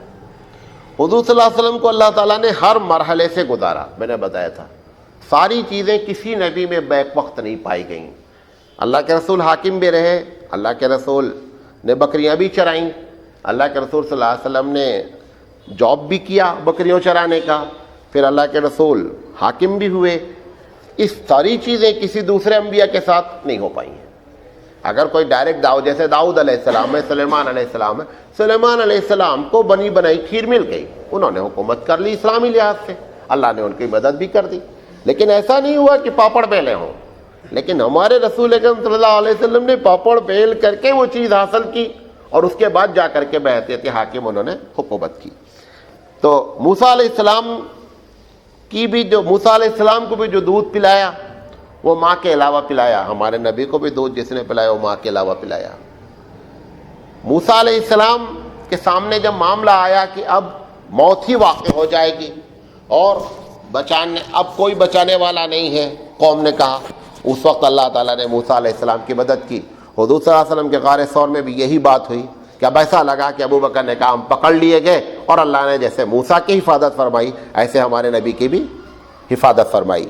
حضور صلی اللہ علیہ وسلم کو اللہ تعالیٰ نے ہر مرحلے سے گزارا، میں نے بتایا تھا ساری چیزیں کسی نبی میں بیک وقت نہیں پائی گئیں. اللہ کے رسول حاکم بھی رہے, اللہ کے رسول نے بکریاں بھی چرائیں, اللہ کے رسول صلی اللہ علیہ وسلم نے جاب بھی کیا بکریوں چرانے کا, پھر اللہ کے رسول حاکم بھی ہوئے. اس ساری چیزیں کسی دوسرے انبیاء کے ساتھ نہیں ہو پائی ہیں. اگر کوئی ڈائریکٹ داؤد, جیسے داؤد علیہ السلام ہے, سلیمان علیہ السلام ہے, سلیمان علیہ السلام کو بنی بنائی کھیر مل گئی, انہوں نے حکومت کر لی اسلامی لحاظ سے, اللہ نے ان کی مدد بھی کر دی, لیکن ایسا نہیں ہوا کہ پاپڑ بیلے ہوں. لیکن ہمارے رسول اکرم صلی اللہ علیہ وسلم نے پاپڑ بیل کر کے وہ چیز حاصل کی, اور اس کے بعد جا کر کے بحیثیت حاکم انہوں نے حکومت کی. تو موسیٰ علیہ السلام موسیٰ علیہ السلام کو بھی جو دودھ پلایا وہ ماں کے علاوہ پلایا. ہمارے نبی کو بھی دودھ جس نے پلایا وہ ماں کے علاوہ پلایا. موسیٰ علیہ السلام کے سامنے جب معاملہ آیا کہ اب موت ہی واقع ہو جائے گی اور اب کوئی بچانے والا نہیں ہے, قوم نے کہا, اس وقت اللہ تعالیٰ نے موسیٰ علیہ السلام کی مدد کی. حضور صلی اللہ علیہ وسلم کے غار ثور میں بھی یہی بات ہوئی کہ اب ایسا لگا کہ ابو بکر نے کہا ہم پکڑ لیے گئے, اور اللہ نے جیسے موسیٰ کی حفاظت فرمائی ایسے ہمارے نبی کی بھی حفاظت فرمائی.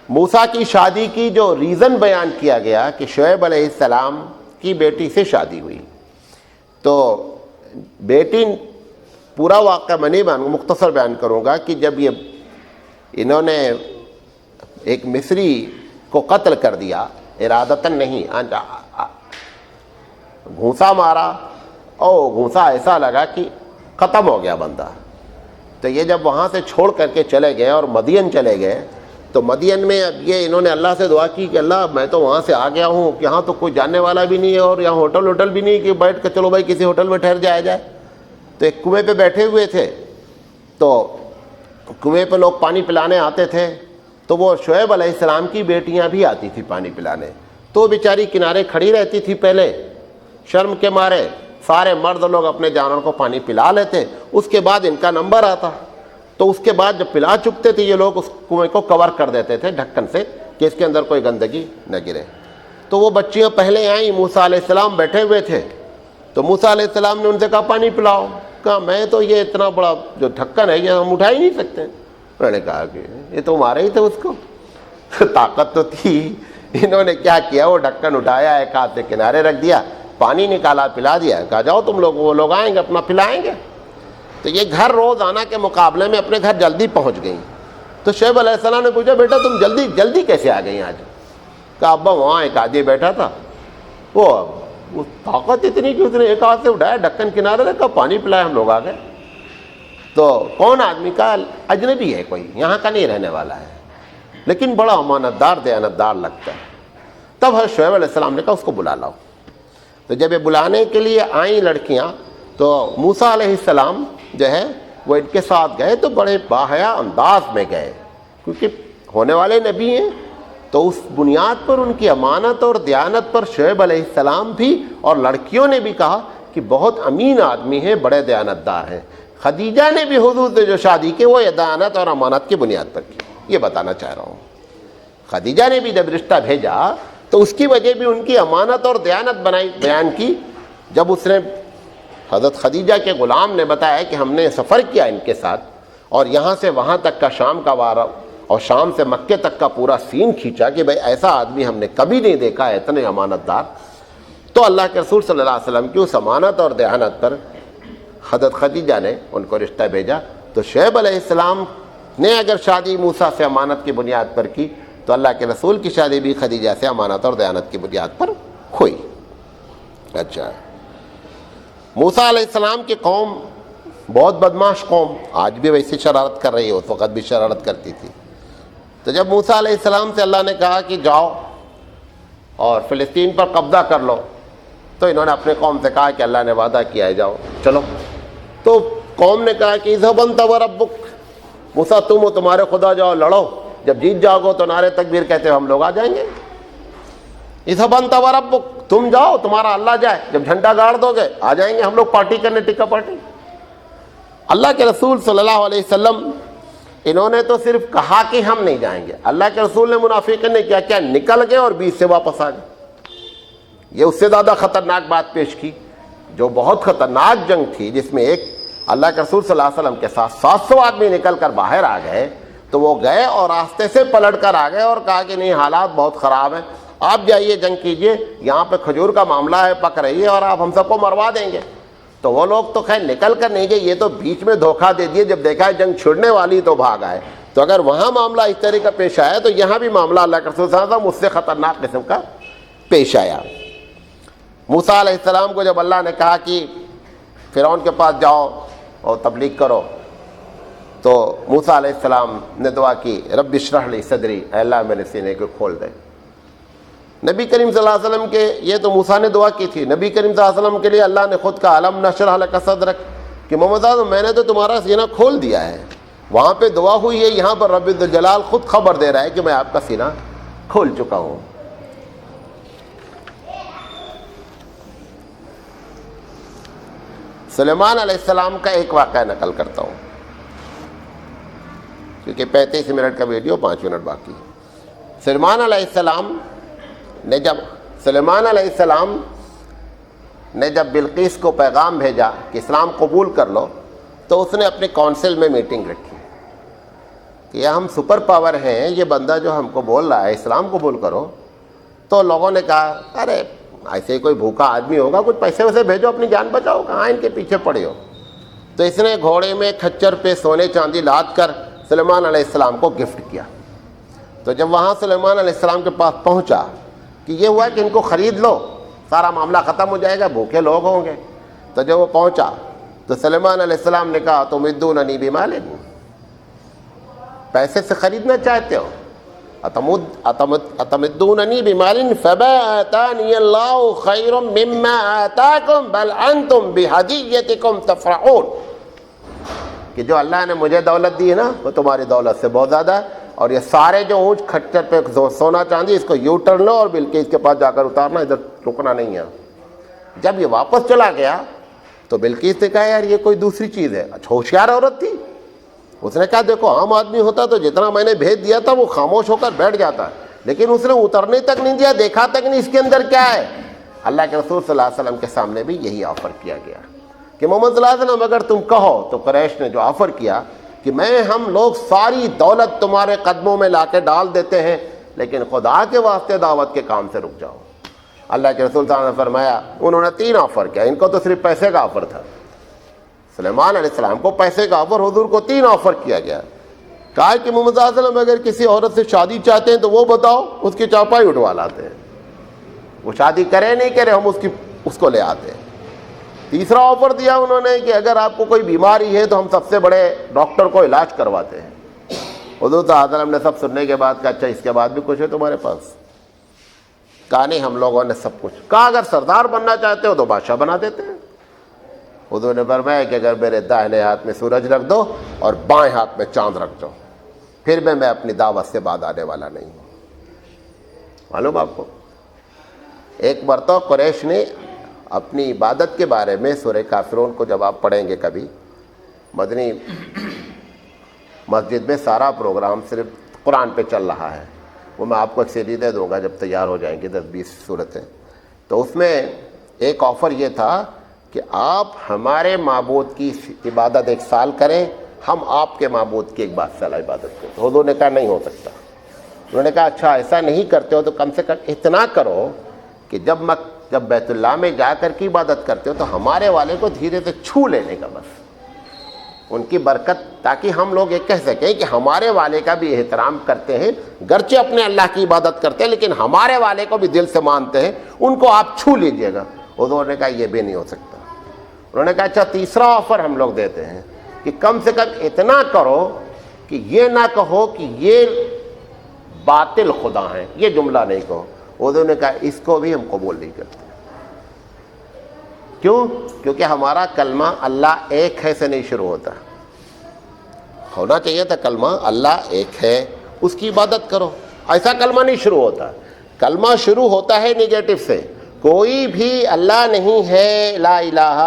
موسیٰ کی شادی کی جو ریزن بیان کیا گیا کہ شعیب علیہ السلام کی بیٹی سے شادی ہوئی, تو بیٹی پورا واقعہ میں نہیں مختصر بیان کروں گا کہ جب انہوں نے ایک مصری کو قتل کر دیا, ارادتاً نہیں, گھونسا مارا, اور گھونسا ایسا لگا کہ ختم ہو گیا بندہ. تو یہ جب وہاں سے چھوڑ کر کے چلے گئے اور مدین چلے گئے, تو مدین میں اب یہ انہوں نے اللہ سے دعا کی کہ اللہ میں تو وہاں سے آ گیا ہوں, یہاں تو کوئی جاننے والا بھی نہیں ہے, اور یہاں ہوٹل بھی نہیں کہ بیٹھ کے چلو بھائی کسی ہوٹل میں ٹھہر جایا جائے. تو ایک کنویں پہ بیٹھے ہوئے تھے, تو کنویں پہ لوگ پانی پلانے آتے تھے, تو وہ شعیب علیہ السلام کی بیٹیاں بھی آتی تھی پانی پلانے, تو بیچاری کنارے کھڑی رہتی تھی پہلے شرم کے مارے. سارے مرد لوگ اپنے جانور کو پانی پلا لیتے, اس کے بعد ان کا نمبر آتا, تو اس کے بعد جب پلا چکتے تھے یہ لوگ اس کنویں کو کور کر دیتے تھے ڈھکن سے کہ اس کے اندر کوئی گندگی نہ گرے. تو وہ بچیاں پہلے آئیں, موسیٰ علیہ السلام بیٹھے ہوئے تھے, تو موسیٰ علیہ السلام نے ان سے کہا پانی پلاؤ. کہا میں تو یہ اتنا بڑا جو ڈھکن ہے یہ ہم اٹھا ہی نہیں سکتے. انہوں نے کہا کہ یہ تو مارے ہی تھے اس کو, طاقت تو تھی. انہوں نے کیا کیا, وہ ڈھکن اٹھایا, ایک ہاتھ سے کنارے رکھ دیا, پانی نکالا, پلا دیا, کہا جاؤ تم لوگ, وہ لوگ آئیں گے اپنا پلائیں گے. تو یہ گھر روزانہ کے مقابلے میں اپنے گھر جلدی پہنچ گئیں. تو شعیب علیہ السلام نے پوچھا بیٹا تم جلدی کیسے آ گئی آج؟ کہا ابا وہاں ایک آدمی بیٹھا تھا, وہ طاقت اتنی کہ اس نے ایک ہاتھ سے اٹھایا, ڈھکن کنارے رکھا, پانی پلایا, ہم لوگ آ گئے. تو کون آدمی کا اجنبی ہے, کوئی یہاں کا نہیں رہنے والا ہے, لیکن بڑا امانت دار دیانت دار لگتا ہے. تب حضرت شعیب علیہ السلام نے کہا اس کو بلا لاؤ. تو جب یہ بلانے کے لیے آئیں لڑکیاں, تو موسیٰ علیہ السلام جو ہے وہ ان کے ساتھ گئے, تو بڑے باحیا انداز میں گئے, کیونکہ ہونے والے نبی ہیں. تو اس بنیاد پر ان کی امانت اور دیانت پر شعیب علیہ السلام بھی اور لڑکیوں نے بھی کہا کہ بہت امین آدمی ہیں, بڑے دیانت دار ہیں. خدیجہ نے بھی حضور سے جو شادی کی وہ دیانت اور امانت کی بنیاد پر کی, یہ بتانا چاہ رہا ہوں. خدیجہ نے بھی جب رشتہ بھیجا تو اس کی وجہ بھی ان کی امانت اور دیانت بیان کی. جب اس نے حضرت خدیجہ کے غلام نے بتایا کہ ہم نے سفر کیا ان کے ساتھ, اور یہاں سے وہاں تک کا شام کا وارہ اور شام سے مکے تک کا پورا سین کھینچا کہ بھائی ایسا آدمی ہم نے کبھی نہیں دیکھا ہے, اتنے امانت دار. تو اللہ کے رسول صلی اللہ علیہ وسلم کی اس امانت اور دیانت پر حضرت خدیجہ نے ان کو رشتہ بھیجا. تو شعیب علیہ السلام نے اگر شادی موسیٰ سے امانت کی بنیاد پر کی, تو اللہ کے رسول کی شادی بھی خدیجہ سے امانت اور دیانت کی بنیاد پر ہوئی. اچھا, موسیٰ علیہ السلام کی قوم بہت بدماش قوم, آج بھی ویسی شرارت کر رہی ہے, اس وقت بھی شرارت کرتی تھی. تو جب موسیٰ علیہ السلام سے اللہ نے کہا کہ جاؤ اور فلسطین پر قبضہ کر لو, تو انہوں نے اپنے قوم سے کہا کہ اللہ نے وعدہ کیا ہے جاؤ چلو. تو قوم نے کہا کہ اذهب انت وربک, موسیٰ تم و تمہارے خدا جاؤ لڑو, جب جیت جاؤ گے تو نعرے تکبیر کہتے ہم لوگ آ جائیں گے. اذهب انت وربک, تم جاؤ تمہارا اللہ جائے, جب جھنڈا گاڑ دو گے آ جائیں گے ہم لوگ پارٹی کرنے, ٹکا پارٹی. اللہ کے رسول صلی اللہ علیہ وسلم انہوں نے تو صرف کہا کہ ہم نہیں جائیں گے, اللہ کے رسول نے منافقین نے کیا کیا, نکل گئے اور بیچ سے واپس آ گئے. یہ اس سے زیادہ خطرناک بات پیش کی, جو بہت خطرناک جنگ تھی, جس میں ایک اللہ کے رسول صلی اللہ علیہ وسلم کے ساتھ 700 آدمی نکل کر باہر آ گئے, تو وہ گئے اور راستے سے پلٹ کر آ گئے اور کہا کہ نہیں حالات بہت خراب ہیں، آپ جائیے جنگ کیجئے، یہاں پہ کھجور کا معاملہ ہے، پک رہی ہے اور آپ ہم سب کو مروا دیں گے۔ تو وہ لوگ تو خیر نکل کر نہیں گئے، یہ تو بیچ میں دھوکہ دے دیے، جب دیکھا ہے جنگ چھڑنے والی تو بھاگ آئے۔ تو اگر وہاں معاملہ اس طرح کا پیش آیا تو یہاں بھی معاملہ اللہ کے رسول صلی اللہ علیہ وسلم اس سے خطرناک قسم کا پیش آیا۔ موسیٰ علیہ السلام کو جب اللہ نے کہا کہ فرعون کے پاس جاؤ اور تبلیغ کرو، تو موسیٰ علیہ السلام نے دعا کی رب اشرح لی صدری، اے اللہ میرے سینے کو کھول دے۔ نبی کریم صلی اللہ علیہ وسلم کے، یہ تو موسیٰ نے دعا کی تھی، نبی کریم صلی اللہ علیہ وسلم کے لیے اللہ نے خود کہا الم نشرح لک صدرک، کہ محمد صاحب میں نے تو تمہارا سینہ کھول دیا ہے۔ وہاں پہ دعا ہوئی ہے، یہاں پر رب ذوالجلال خود خبر دے رہا ہے کہ میں آپ کا سینہ کھول چکا ہوں۔ سلیمان علیہ السلام کا ایک واقعہ نقل کرتا ہوں، کیونکہ 35 منٹ کا ویڈیو 5 منٹ باقی۔ سلیمان علیہ السلام نے جب بلقیس کو پیغام بھیجا کہ اسلام قبول کر لو، تو اس نے اپنے کونسل میں میٹنگ رکھی کہ یہ ہم سپر پاور ہیں، یہ بندہ جو ہم کو بول رہا ہے اسلام قبول کرو۔ تو لوگوں نے کہا ارے ایسے ہی کوئی بھوکا آدمی ہوگا، کچھ پیسے ویسے بھیجو اپنی جان بچاؤ، کہاں ان کے پیچھے پڑے ہو۔ تو اس نے گھوڑے میں کھچر پہ سونے چاندی لاد کر سلیمان علیہ السلام کو گفٹ کیا۔ تو جب وہاں سلیمان علیہ السلام کے پاس پہنچا کہ یہ ہوا کہ ان کو خرید لو، سارا معاملہ ختم ہو جائے گا، بھوکے لوگ ہوں گے۔ تو جب وہ پہنچا تو سلیمان علیہ السلام نے کہا تمدوننی بمال، پیسے سے خریدنا چاہتے ہو، اتمدوننی بمال فما آتانی اللہ خیر مما آتاکم بل انتم بہدیتکم تفرحون، کہ جو اللہ نے مجھے دولت دی ہے نا وہ تمہاری دولت سے بہت زیادہ ہے، اور یہ سارے جو اونچ کھچر پہ سونا چاندی اس کو یو ٹرن لو اور بلقیس کے پاس جا کر اتارنا، ادھر رکنا نہیں ہے۔ جب یہ واپس چلا گیا تو بلقیس نے کہا یار یہ کوئی دوسری چیز ہے، اچھا ہوشیار عورت تھی، اس نے کہا دیکھو عام آدمی ہوتا تو جتنا میں نے بھیج دیا تھا وہ خاموش ہو کر بیٹھ جاتا، لیکن اس نے اترنے تک نہیں دیا، دیکھا تک نہیں اس کے اندر کیا ہے۔ اللہ کے رسول صلی اللہ علیہ وسلم کے سامنے بھی یہی آفر کیا گیا کہ محمد صلی اللہ علیہ وسلم اگر تم کہو، تو قریش نے جو آفر کیا کہ ہم لوگ ساری دولت تمہارے قدموں میں لا کے ڈال دیتے ہیں، لیکن خدا کے واسطے دعوت کے کام سے رک جاؤ۔ اللہ کے رسول صلی اللہ علیہ وسلم نے فرمایا، انہوں نے 3 آفر کیا، ان کو تو صرف پیسے کا آفر تھا، سلیمان علیہ السلام کو پیسے کا آفر، حضور کو 3 آفر کیا گیا۔ کہا کہ محمد صلی اللہ علیہ وسلم اگر کسی عورت سے شادی چاہتے ہیں تو وہ بتاؤ، اس کی چارپائی اٹھوا لاتے ہیں، وہ شادی کرے نہیں کرے ہم اس کو لے آتے ہیں۔ تیسرا آفر دیا انہوں نے کہ اگر آپ کو کوئی بیماری ہے تو ہم سب سے بڑے ڈاکٹر کو علاج کرواتے ہیں۔ حضور صلی اللہ علیہ وسلم نے سب سننے کے بعد کہا اچھا اس کے بعد بھی کچھ ہے تمہارے پاس؟ کہا نہیں، ہم لوگوں نے سب کچھ۔ کہا اگر سردار بننا چاہتے ہو تو بادشاہ بنا دیتے ہیں۔ حضور نے فرمایا کہ اگر میرے دائیں ہاتھ میں سورج رکھ دو اور بائیں ہاتھ میں چاند رکھ دو، پھر میں اپنی دعوت سے بعد آنے والا نہیں ہوں۔ معلوم آپ کو، ایک مرتبہ قریش نے اپنی عبادت کے بارے میں سورہ کافرون کو جب آپ پڑھیں گے کبھی، مدنی مسجد میں سارا پروگرام صرف قرآن پہ چل رہا ہے، وہ میں آپ کو ایک CD دے دوں گا جب تیار ہو جائیں گی 10-20 صورتیں۔ تو اس میں ایک آفر یہ تھا کہ آپ ہمارے معبود کی عبادت 1 سال کریں، ہم آپ کے معبود کی 1 سال عبادت کریں۔ تو حضور نے کہا نہیں ہو سکتا۔ انہوں نے کہا اچھا ایسا نہیں کرتے ہو تو کم سے کم اتنا کرو کہ جب بیت اللہ میں جا کر کی عبادت کرتے ہو تو ہمارے والے کو دھیرے سے چھو لینے کا، بس ان کی برکت، تاکہ ہم لوگ یہ کہہ سکیں کہ ہمارے والے کا بھی احترام کرتے ہیں، گرچہ اپنے اللہ کی عبادت کرتے ہیں لیکن ہمارے والے کو بھی دل سے مانتے ہیں، ان کو آپ چھو لیجئے گا۔ حضور نے کہا یہ بھی نہیں ہو سکتا۔ انہوں نے کہا اچھا تیسرا آفر ہم لوگ دیتے ہیں کہ کم سے کم اتنا کرو کہ یہ نہ کہو کہ یہ باطل خدا ہیں، یہ جملہ نہیں کہو۔ حضور نے کہا اس کو بھی ہم قبول نہیں کرتے۔ کیوں؟ کیونکہ ہمارا کلمہ اللہ ایک ہے سے نہیں شروع ہوتا، ہونا چاہیے تھا کلمہ اللہ ایک ہے، اس کی عبادت کرو، ایسا کلمہ نہیں شروع ہوتا۔ کلمہ شروع ہوتا ہے نیگیٹو سے، کوئی بھی اللہ نہیں ہے، لا الہ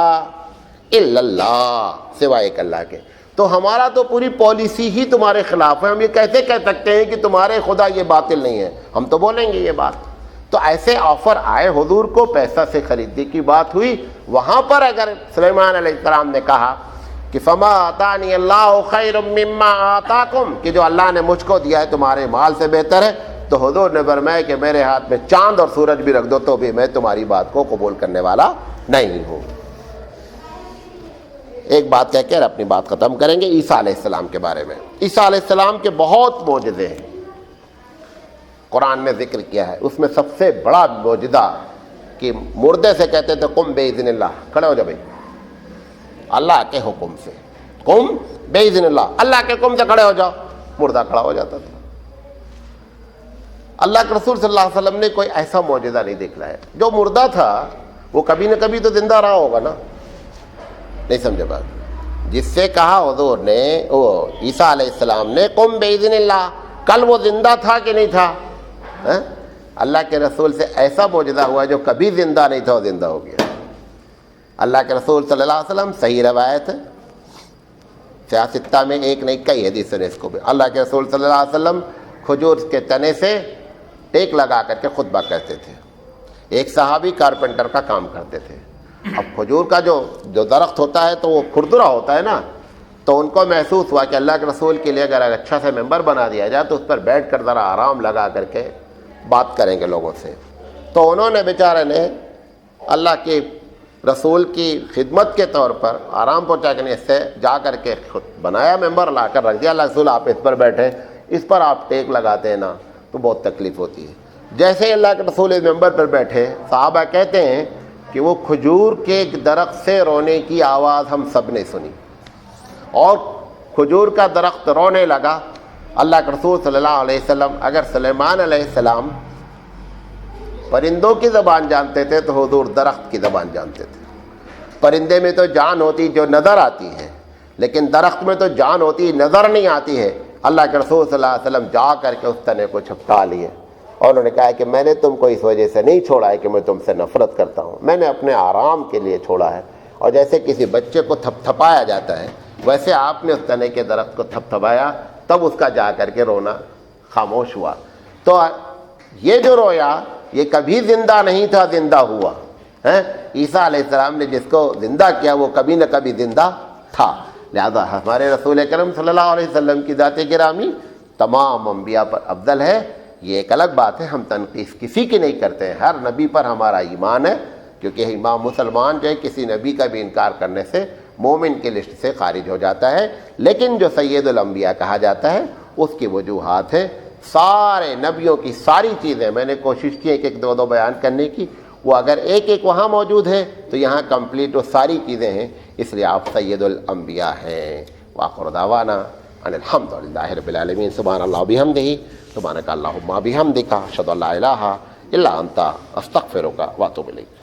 الا اللہ، سوائے ایک اللہ کے۔ تو ہمارا تو پوری پالیسی ہی تمہارے خلاف ہے، ہم یہ کیسے کہہ سکتے ہیں کہ تمہارے خدا یہ باطل نہیں ہے؟ ہم تو بولیں گے یہ بات۔ تو ایسے آفر آئے، حضور کو پیسہ سے خریدنے کی بات ہوئی۔ وہاں پر اگر سلیمان علیہ السلام نے کہا کہ فما آتانی اللہ خیر مما آتاکم، کہ جو اللہ نے مجھ کو دیا ہے تمہارے مال سے بہتر ہے، تو حضور نے فرمایا کہ میرے ہاتھ میں چاند اور سورج بھی رکھ دو تو بھی میں تمہاری بات کو قبول کرنے والا نہیں ہوں۔ ایک بات کہہ کر اپنی بات ختم کریں گے عیسیٰ علیہ السلام کے بارے میں۔ عیسیٰ علیہ السلام کے بہت معجزے ہیں، قرآن نے ذکر کیا ہے۔ اس میں سب سے بڑا معجزہ کہ مردے سے کہتے تھے قم بإذن اللہ، کھڑے ہو جا بھائی، اللہ کے حکم سے، قم بإذن اللہ، اللہ کے حکم سے کھڑے ہو جاؤ، مردہ کھڑا ہو جاتا تھا۔ اللہ کے رسول صلی اللہ علیہ وسلم نے کوئی ایسا معجزہ نہیں دکھلایا۔ جو مردہ تھا وہ کبھی نہ کبھی تو زندہ رہا ہوگا نا، نہیں سمجھے بات؟ جس سے کہا حضور نے، وہ عیسیٰ علیہ السلام نے قم بإذن اللہ، کل وہ زندہ تھا کہ نہیں تھا؟ اللہ کے رسول سے ایسا معجزہ ہوا جو کبھی زندہ نہیں تھا وہ زندہ ہو گیا۔ اللہ کے رسول صلی اللہ علیہ وسلم، صحیح روایت ہے، سیاستہ میں ایک نہیں کئی حدیثیں نے اس کو بھی، اللہ کے رسول صلی اللہ علیہ وسلم کھجور کے تنے سے ٹیک لگا کر کے خطبہ کہتے تھے۔ ایک صحابی کارپینٹر کا کام کرتے تھے۔ اب کھجور کا جو درخت ہوتا ہے تو وہ کھردرا ہوتا ہے نا، تو ان کو محسوس ہوا کہ اللہ کے رسول کے لیے اگر اچھا سے ممبر بنا دیا جائے تو اس پر بیٹھ کر ذرا آرام لگا کر کے بات کریں گے لوگوں سے۔ تو انہوں نے بیچارے نے اللہ کے رسول کی خدمت کے طور پر آرام پہنچا کے اس سے جا کر کے خود بنایا ممبر، لا کر رکھ دیا، اللہ رسول آپ اس پر بیٹھے، اس پر آپ ٹیک لگاتے ہیں نا تو بہت تکلیف ہوتی ہے۔ جیسے ہی اللہ کے رسول اس ممبر پر بیٹھے، صحابہ کہتے ہیں کہ وہ کھجور کے درخت سے رونے کی آواز ہم سب نے سنی، اور کھجور کا درخت رونے لگا۔ اللہ کے رسول صلی اللہ علیہ وسلم اگر سلیمان علیہ السلام پرندوں کی زبان جانتے تھے تو حضور درخت کی زبان جانتے تھے۔ پرندے میں تو جان ہوتی جو نظر آتی ہے، لیکن درخت میں تو جان ہوتی نظر نہیں آتی ہے۔ اللہ کے رسول صلی اللہ علیہ وسلم جا کر کے اس تنے کو چھپٹا لیے، اور انہوں نے کہا کہ میں نے تم کو اس وجہ سے نہیں چھوڑا ہے کہ میں تم سے نفرت کرتا ہوں، میں نے اپنے آرام کے لیے چھوڑا ہے۔ اور جیسے کسی بچے کو تھپ تھپایا جاتا ہے، ویسے آپ نے اس تنے کے درخت کو تھپ تھپایا، تب اس کا جا کر کے رونا خاموش ہوا۔ تو یہ جو رویا یہ کبھی زندہ نہیں تھا، زندہ ہوا ہے۔ عیسیٰ علیہ السلام نے جس کو زندہ کیا وہ کبھی نہ کبھی زندہ تھا۔ لہذا ہمارے رسول کرم صلی اللہ علیہ وسلم کی ذات گرامی تمام انبیاء پر افضل ہے۔ یہ ایک الگ بات ہے، ہم تنقید کسی کی نہیں کرتے ہیں، ہر نبی پر ہمارا ایمان ہے، کیونکہ امام مسلمان جو ہے کسی نبی کا بھی انکار کرنے سے مومن کی لسٹ سے خارج ہو جاتا ہے۔ لیکن جو سید الانبیاء کہا جاتا ہے اس کی وجوہات ہے، سارے نبیوں کی ساری چیزیں میں نے کوشش کی ایک ایک دو بیان کرنے کی، وہ اگر ایک ایک وہاں موجود ہے تو یہاں کمپلیٹ وہ ساری چیزیں ہیں، اس لیے آپ سید الانبیاء ہیں۔ وآخر دعوانا ان الحمد للہ رب العالمین۔ سبحان اللہ بحمدہ، سبحانک اللہم بحمدک، اشہد ان لا الہ الا انت، استغفرک واتوب الیک۔